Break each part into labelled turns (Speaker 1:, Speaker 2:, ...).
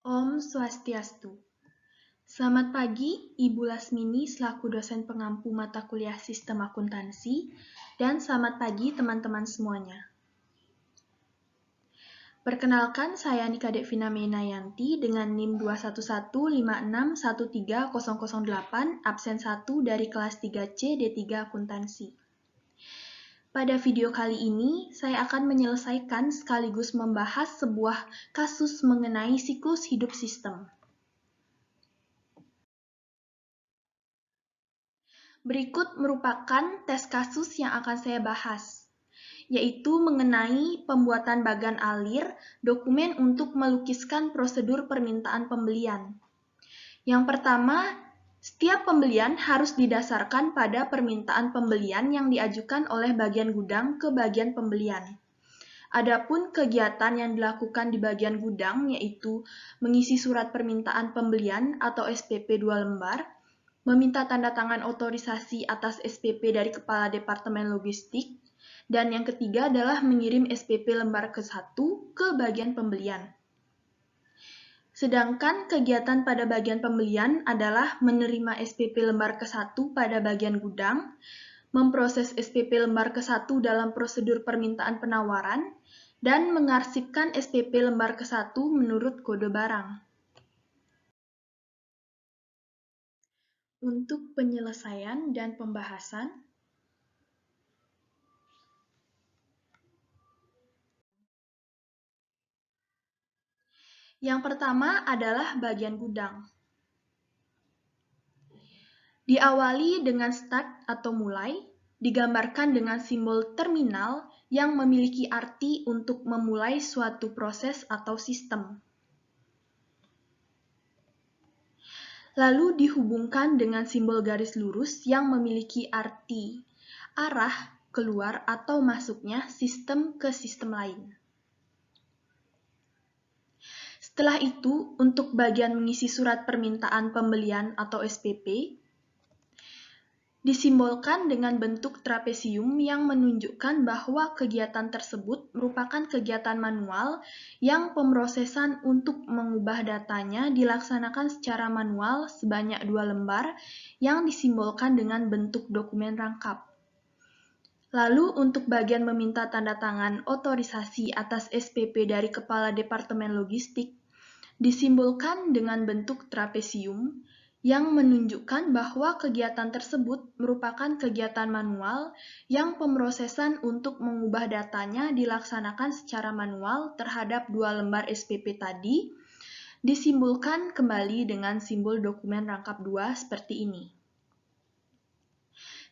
Speaker 1: Om Swastiastu. Selamat pagi, Ibu Lasmini selaku dosen pengampu mata kuliah Sistem Akuntansi, dan selamat pagi teman-teman semuanya. Perkenalkan, saya Nika Devina Menayanti dengan NIM 21156130008, absen 1 dari kelas 3C D3 Akuntansi. Pada video kali ini, saya akan menyelesaikan sekaligus membahas sebuah kasus mengenai siklus hidup sistem. Berikut merupakan tes kasus yang akan saya bahas, yaitu mengenai pembuatan bagan alir dokumen untuk melukiskan prosedur permintaan pembelian. Yang pertama, setiap pembelian harus didasarkan pada permintaan pembelian yang diajukan oleh bagian gudang ke bagian pembelian. Adapun kegiatan yang dilakukan di bagian gudang yaitu mengisi surat permintaan pembelian atau SPP 2 lembar, meminta tanda tangan otorisasi atas SPP dari Kepala Departemen Logistik, dan yang ketiga adalah mengirim SPP lembar ke-1 ke bagian pembelian. Sedangkan kegiatan pada bagian pembelian adalah menerima SPP lembar ke-1 pada bagian gudang, memproses SPP lembar ke-1 dalam prosedur permintaan penawaran, dan mengarsipkan SPP lembar ke-1 menurut kode barang. Untuk penyelesaian dan pembahasan, yang pertama adalah bagian gudang. Diawali dengan start atau mulai, digambarkan dengan simbol terminal yang memiliki arti untuk memulai suatu proses atau sistem. Lalu dihubungkan dengan simbol garis lurus yang memiliki arti arah keluar atau masuknya sistem ke sistem lain. Setelah itu, untuk bagian mengisi surat permintaan pembelian atau SPP, disimbolkan dengan bentuk trapesium yang menunjukkan bahwa kegiatan tersebut merupakan kegiatan manual yang pemrosesan untuk mengubah datanya dilaksanakan secara manual sebanyak 2 lembar yang disimbolkan dengan bentuk dokumen rangkap. Lalu untuk bagian meminta tanda tangan otorisasi atas SPP dari Kepala Departemen Logistik, disimbolkan dengan bentuk trapesium yang menunjukkan bahwa kegiatan tersebut merupakan kegiatan manual yang pemrosesan untuk mengubah datanya dilaksanakan secara manual terhadap 2 lembar SPP tadi, disimbolkan kembali dengan simbol dokumen rangkap 2 seperti ini.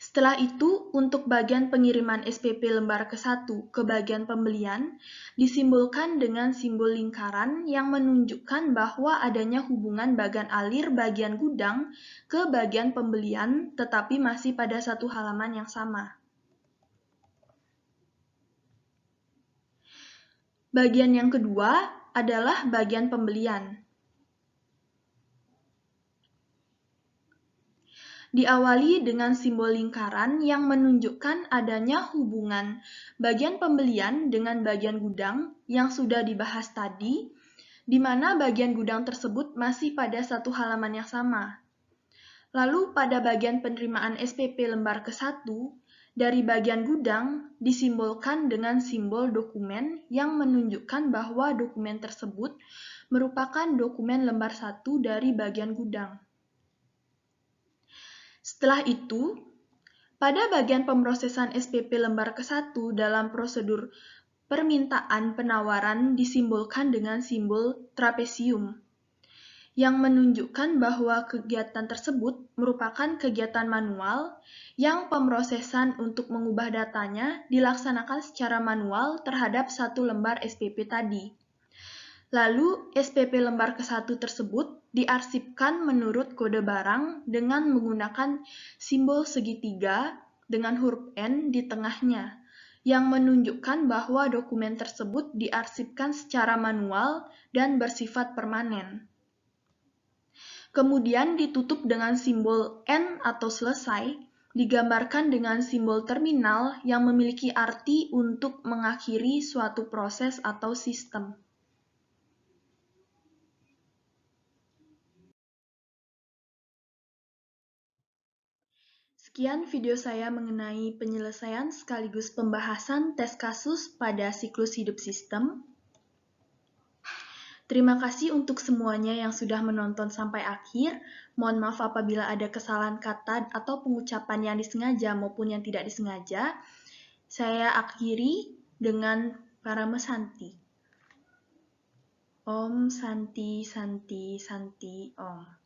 Speaker 1: Setelah itu, untuk bagian pengiriman SPP lembar ke-1 ke bagian pembelian, disimbolkan dengan simbol lingkaran yang menunjukkan bahwa adanya hubungan bagan alir bagian gudang ke bagian pembelian, tetapi masih pada satu halaman yang sama. Bagian yang kedua adalah bagian pembelian. Diawali dengan simbol lingkaran yang menunjukkan adanya hubungan bagian pembelian dengan bagian gudang yang sudah dibahas tadi, di mana bagian gudang tersebut masih pada satu halaman yang sama. Lalu pada bagian penerimaan SPP lembar ke-1, dari bagian gudang disimbolkan dengan simbol dokumen yang menunjukkan bahwa dokumen tersebut merupakan dokumen lembar 1 dari bagian gudang. Setelah itu, pada bagian pemrosesan SPP lembar ke-1 dalam prosedur permintaan penawaran disimbolkan dengan simbol trapesium, yang menunjukkan bahwa kegiatan tersebut merupakan kegiatan manual yang pemrosesan untuk mengubah datanya dilaksanakan secara manual terhadap 1 lembar SPP tadi. Lalu, SPP lembar ke-1 tersebut diarsipkan menurut kode barang dengan menggunakan simbol segitiga dengan huruf N di tengahnya, yang menunjukkan bahwa dokumen tersebut diarsipkan secara manual dan bersifat permanen. Kemudian ditutup dengan simbol N atau selesai, digambarkan dengan simbol terminal yang memiliki arti untuk mengakhiri suatu proses atau sistem. Sekian video saya mengenai penyelesaian sekaligus pembahasan tes kasus pada siklus hidup sistem. Terima kasih untuk semuanya yang sudah menonton sampai akhir. Mohon maaf apabila ada kesalahan kata atau pengucapan yang disengaja maupun yang tidak disengaja. Saya akhiri dengan Parama Santi. Om Santi Santi Santi Om.